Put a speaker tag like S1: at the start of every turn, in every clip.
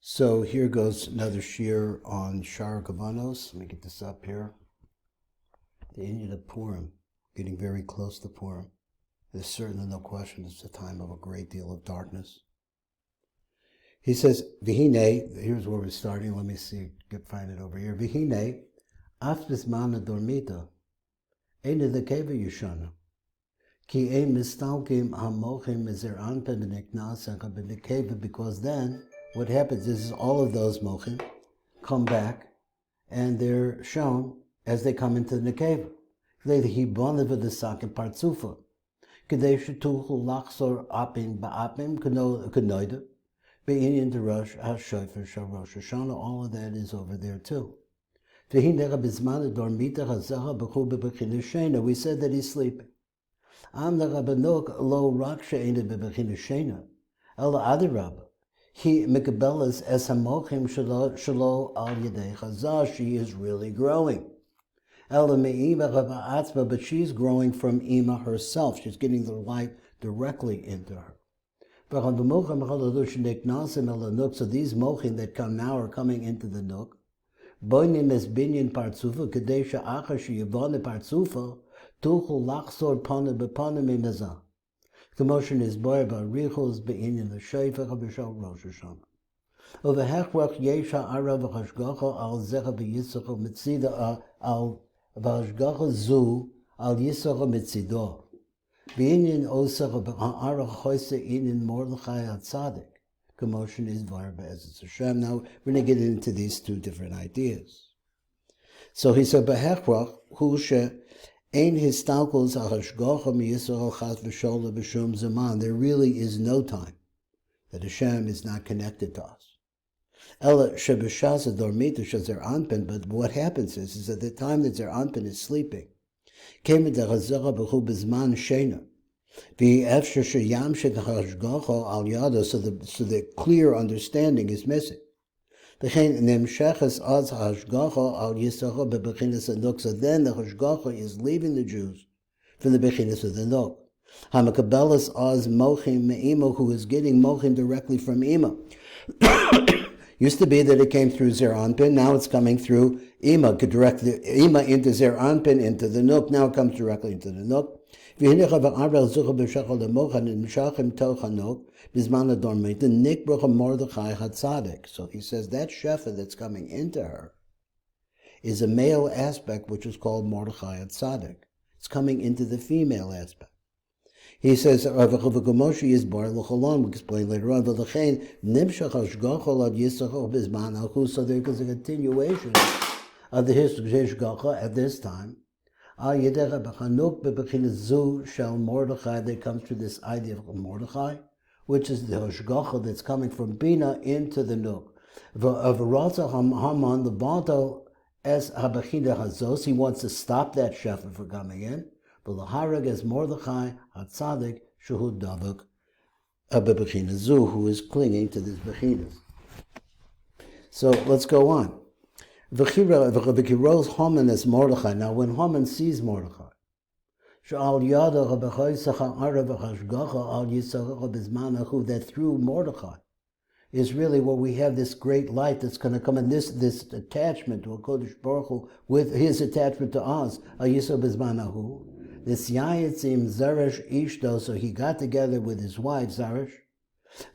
S1: So here goes another shiur on Shaar Hakavanot. Let me get this up here. The Indian of PURIM, getting very close to PURIM. There's certainly no question it's a time of a great deal of darkness. He says, Vihine, here's where we're starting. Let me see, find it over here. Vihine, af bismana dormita, eine de keva yushana. Ki ein mistalkim hamochim ezer anpe b'niknasa b'nikeva, because then what happens is all of those mochim come back and they're shown as they come into the nekeva. They hibon of the sakin partzufa. Kedei shetuchu lachsor apim ba'apim kenoida be'inyan derosh hashofer sharosh Hashanah. All of that is over there too. We said that he's sleeping. Am the rabbanok lo raksha ina bebechina shena ela Adar RABBI. He mekabelas es hamochim shelo al yedei chazah. She is really growing. Ela me'ima atzma, but she's growing from Ima herself. She's getting the light directly into her. So these mochim that come now are coming into the nook. Boinim es binyan partzufa kadesha achashi yavone partzufa tuchul lachsor pana bepana mimazah. The motion is boy barichos be'inyan the shayfa habishal rosh Hashanah. Over hechwach yesha arav hashgacha al zecha beyisacha mitzida al vashgacha zu al yisacha mitzido. Be'inyan osacha be'arach choyse inyan Mordechai hatzadik. Commotion is Varba as it's Hashem. Now we're going to get into these two different ideas. So he said, "Behechrach hu she ein histalkos hashgacha miyisrael chas v'shola b'shum zaman." There really is no time that Hashem is not connected to us. Ela shebeshasa dormita shazer anpen. But what happens is at the time that Zer Anpen is sleeping, came the chazara b'chu b'zman shena. So the clear understanding is missing. So then the Hashgacha is leaving the Jews from the Bechinas of the Nok. Hamakabelas az mochim me'ima, who is getting mochim directly from Ima. Used to be that it came through Zer Anpin, now it's coming through Ima, directly Ima into Zer Anpin, into the Nook, now it comes directly into the Nook. So he says that shefa that's coming into her is a male aspect which is called Mordechai Hatzadik. It's coming into the female aspect. He says, we explain later on, so there's a continuation of the Hishgacha at this time. That comes through this idea of Mordechai, which is the Hashgacha that's coming from Bina into the Nuk. Haman, the Bato as Habachida Hazos, he wants to stop that shefa from coming in. But Laharag as Mordechai Hatzadik Shehud Davak Ababachina Zu, who is clinging to this Bechinas. So let's go on. V'chiros Haman as Mordechai. Now, when Haman sees Mordechai, that through Mordechai is really where we have this great light that's going to come in. This attachment to HaKadosh Baruch Hu, with his attachment to us, this Yayitzim Zeresh Ishto. So he got together with his wife Zeresh,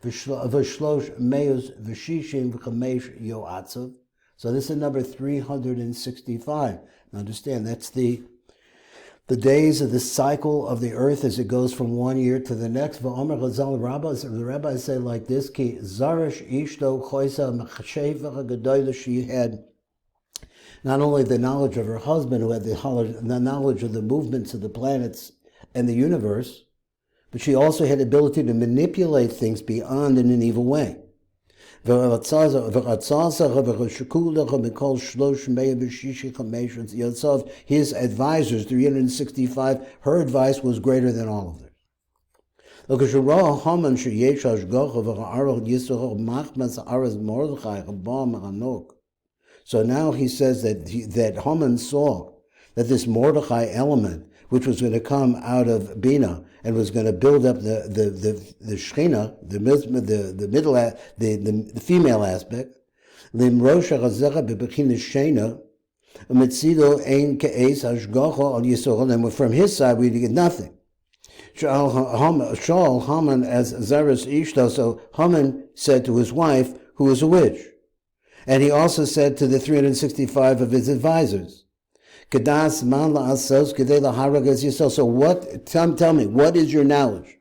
S1: V'shlosh Meus V'shishim V'chamesh Yoatzav. So this is number 365. Now understand, that's the days of the cycle of the earth as it goes from one year to the next. The rabbis say like this: Ki Zarish Ishto Choisa Mechasheva Gadoila. She had not only the knowledge of her husband, who had the knowledge of the movements of the planets and the universe, but she also had the ability to manipulate things beyond in an evil way. His advisors, 365, her advice was greater than all of theirs. So now he says that Haman saw that this Mordechai element, which was going to come out of Bina and was going to build up the Shechina, the female aspect. Limrosha Chazecha bebechina Shena, umetzido ein ke'es hashgacha al Yisrael, and from his side we get nothing. Shaul Haman as Zaras Ishto, so Haman said to his wife, who was a witch. And he also said to the 365 of his advisors, Kedas man la'asos kedei laharag es Yisrael. So what, tell me, what is your knowledge?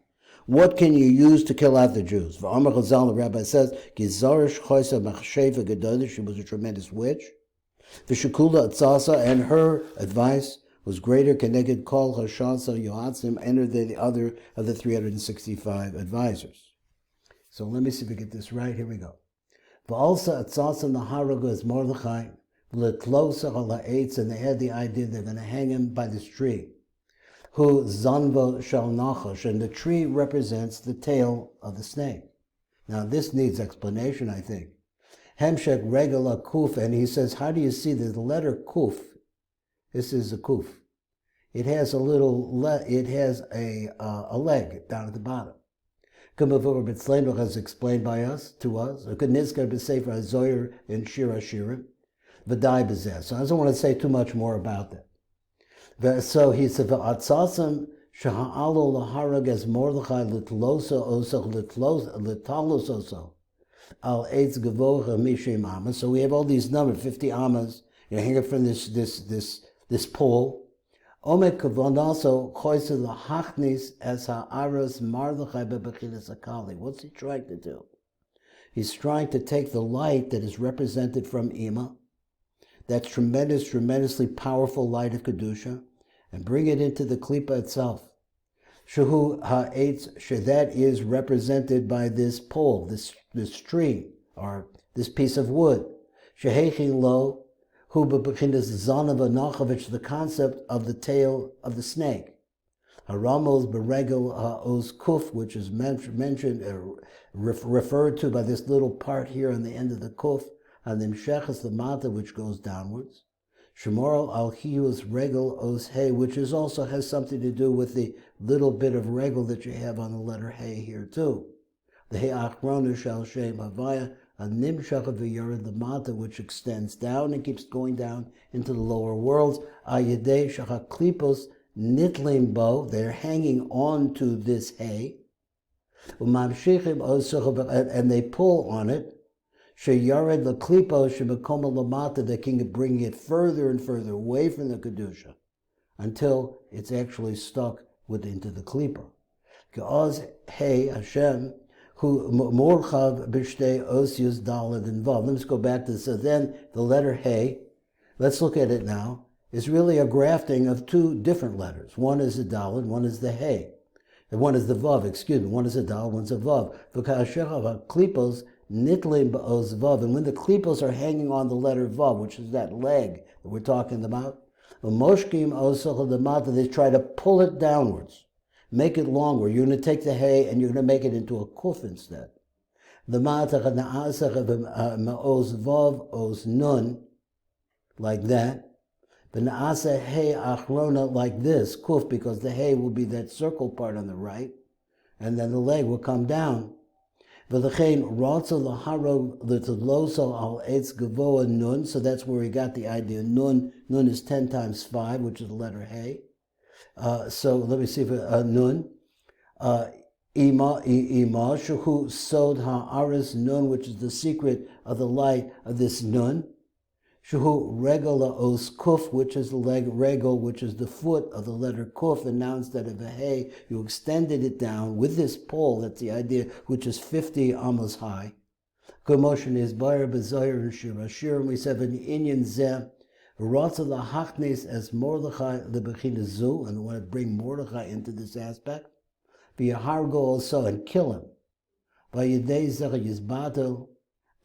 S1: What can you use to kill out the Jews? V'amar Chazal, the rabbi says, Gizarish choysa machsheva gedolah, she was a tremendous witch. V'shekula atzasa, and her advice was greater keneged kol hashansa yohatzim, entered the other of the 365 advisors. So let me see if we get this right. Here we go. V'alsa atzasa naharaga is Mordechai, v'letlosa ha'la'etz, and they had the idea they're going to hang him by this tree. Hu zanva shal nachash, and the tree represents the tail of the snake. Now this needs explanation, I think. Hemshek regala kuf, and he says, how do you see the letter kuf? This is a kuf. It has a leg down at the bottom. Kamavur B'Tzleinu has explained to us, Nizkar B'Sefer HaZoyer in Shir HaShirim, V'dai B'zeh. So I don't want to say too much more about that. So he said, V'atzasam sheha'alo laharag as Mordechai litlosa oso litalos oso al eitz gavocha mishim amas. So we have all these numbers, 50 amas. You hang it from this pole. Omek kavon also choyse lahachnis as ha'aros Mordechai bebechinas akali. What's he trying to do? He's trying to take the light that is represented from Ima, that tremendously powerful light of Kedusha, and bring it into the Klippa itself. Shehu ha'etz, that is represented by this pole, this tree, or this piece of wood. Shehechin lo, hu bebechinas zanav anachavich, the concept of the tail of the snake. Haramos beregel ha'oz kuf, which is mentioned, referred to by this little part here on the end of the kuf, and the mshechas the mata, which goes downwards. Shemoral al hiyus regel os hey, which is also has something to do with the little bit of regel that you have on the letter hey here too. The hey achronu shal shem havaya, a nimshach v'yored the mata, which extends down and keeps going down into the lower worlds. Ayedei shachaklipos nitlim bo, they're hanging on to this hay. And they pull on it. Sheyared the klipo shebekoma lamata, they can bring it further and further away from the kedusha until it's actually stuck into the klipa. Ge'oz hey Hashem who morchav b'shtei osius daled involved. Let's go back to this. So then the letter hey, let's look at it now, is really a grafting of two different letters. One is the daled, one is the hey. And one is the vav, excuse me. One is a dal, one's a vav. V'ka'ashecha klipos nitlim ba'oz vav. And when the klipos are hanging on the letter vav, which is that leg that we're talking about, moshkim osach the mata, they try to pull it downwards, make it longer. You're going to take the hay and you're going to make it into a kuf instead. The mata na'asach ma'oz vav oz nun, like that. The na'asa hay achrona, like this, kuf, because the hay will be that circle part on the right, and then the leg will come down. V'lechein rotza l'harog l'tloso al etz gavoa nun, so that's where we got the idea. Nun is 10 times 5, which is the letter hay. So let me see if nun. Ima shuhu sod ha'aris nun, which is the secret of the light of this nun. Shuhu regala os kuf, which is the leg regel, which is the foot of the letter kuf, and now instead of a hay, you extended it down with this pole, that's the idea, which is 50 amos high. Commotion is Bayer Bezoyer and Shir HaShirim, and we said in Inyan Zeh, Rotza lahachnes as Mordechai lebechina zu, and we want to bring Mordechai into this aspect. V'yahargo also, and kill him. V'yedei zeh yizbatel,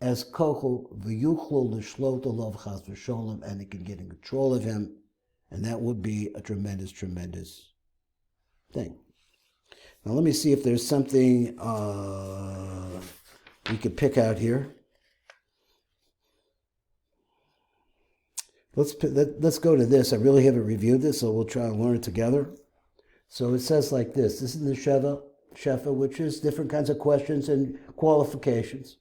S1: as kochu v'yuchlo l'shlot olav chas v'sholem, and it can get in control of him, and that would be a tremendous thing. Now let me see if there's something we could pick out here. Let's go to this. I really haven't reviewed this, so we'll try and learn it together. So it says like this. This is the Shefa, which is different kinds of questions and qualifications.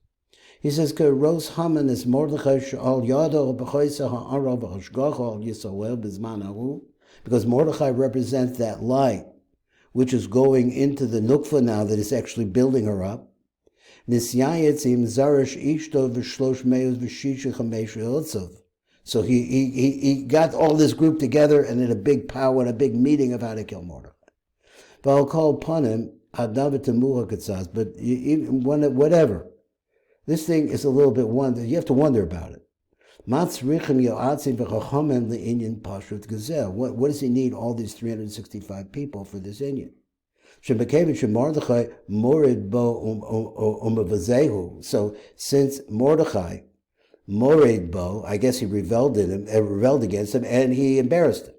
S1: He says, "Wise Haman is Mordechai she'al yado b'choisa ha'ara v'hashgacha al Yisrael b'zman hahu," because Mordechai represents that light, which is going into the nukva now that is actually building her up. Nisyayetzim zarish ishto v'shlosh meus v'shisha chamesh yotzav. So he got all this group together and in a big power and a big meeting of how to kill Mordechai. But I'll call upon him, but whatever. This thing is a little bit you have to wonder about it. What does he need all these 365 people for this Inyan? So since Mordechai morid bo, I guess he rebelled against him, and he embarrassed him.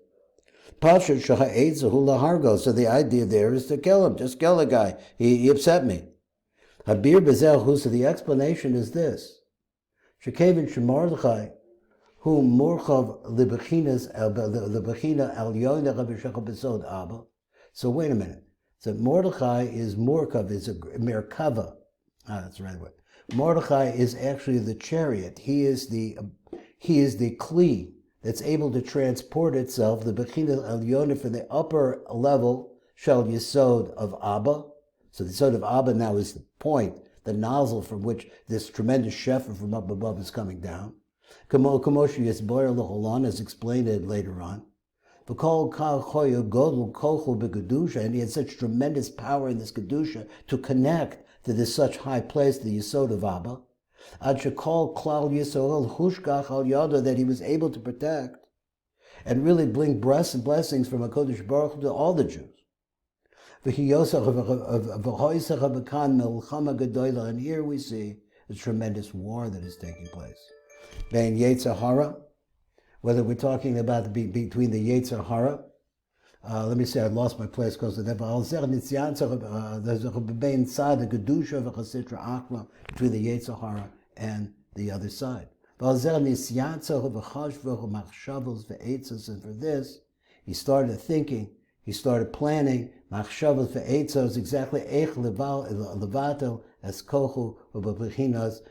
S1: So the idea there is to kill him. Just kill the guy. He upset me. Habir bezel, so the explanation is this: Shekevin shemordechai, who morchav lebechinas lebechina al yoina rabishach besod abba. So wait a minute. So Mordechai is morkav, is a merkava. That's the right word. Mordechai is actually the chariot. He is the kli that's able to transport itself, the bechina al yoina, from the upper level shel yisod of Abba. So the yisod of Abba now is the point, the nozzle from which this tremendous shefa from up above is coming down. Kamosh yisboyer lecholan, as explained later on. And he had such tremendous power in this kedusha to connect to this such high place, the Yisod of Abba, that he was able to protect and really bring blessings from HaKadosh Baruch Hu to all the Jews. And here we see a tremendous war that is taking place. Ben Yetzer Hara, whether we're talking about between the Yetzer Hara, let me say, I lost my place because of that. There's a Gedusha of a Chasitra Achla between the Yetzer Hara and the other side. And for this, he started thinking, he started planning. Machshavos ve'etzos, exactly eich levato as kochu ubechinas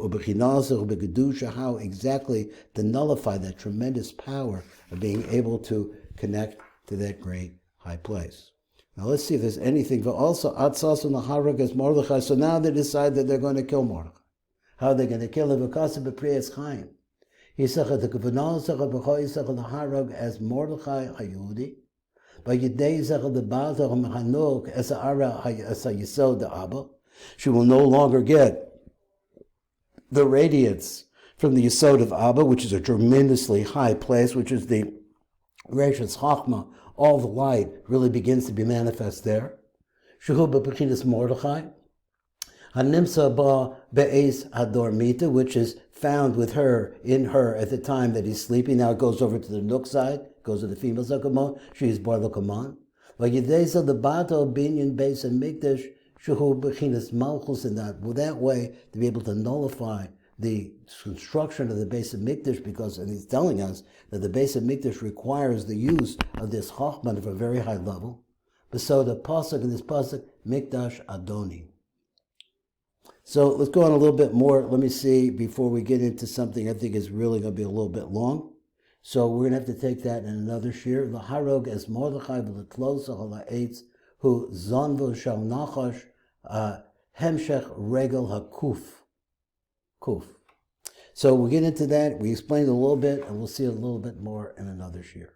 S1: ubechinasa, how exactly to nullify that tremendous power of being able to connect to that great high place. Now let's see if there's anything. But also atzas and harag as Mordechai. So now they decide that they're going to kill Mordechai. How are they going to kill him? Because of the priyas chaim. He said the Hakavanot the harag as Mordechai Hayudi. By Yidei Zechel the Bazar Mechanok as Ara as Yisod the Abba, she will no longer get the radiance from the Yisod of Abba, which is a tremendously high place, which is the Reishas Chachma. All the light really begins to be manifest there. Shehu be'Bechinas Mordechai, Hanimsa ba be'es Adormita, which is found with her, in her, at the time that he's sleeping. Now it goes over to the Nook side, goes to the female Zakamon. She is Bar Lokaman. Vayideza the Bato Binyan Beis and Mikdash Shehu Bechinas Malchus, in that way to be able to nullify the construction of the Beis of Mikdash, because, and he's telling us that the Beis of Mikdash requires the use of this Chachman of a very high level. But so the pasuk in this pasuk, Mikdash Adoni. So let's go on a little bit more. Let me see before we get into something I think is really going to be a little bit long. So we're going to have to take that in another shiur. The harog as Mordechai v'letlosa ha'la'etz hu zonvo shal nachash hemshech regel hakuf. Kuf. So we'll get into that. We explained a little bit, and we'll see a little bit more in another shiur.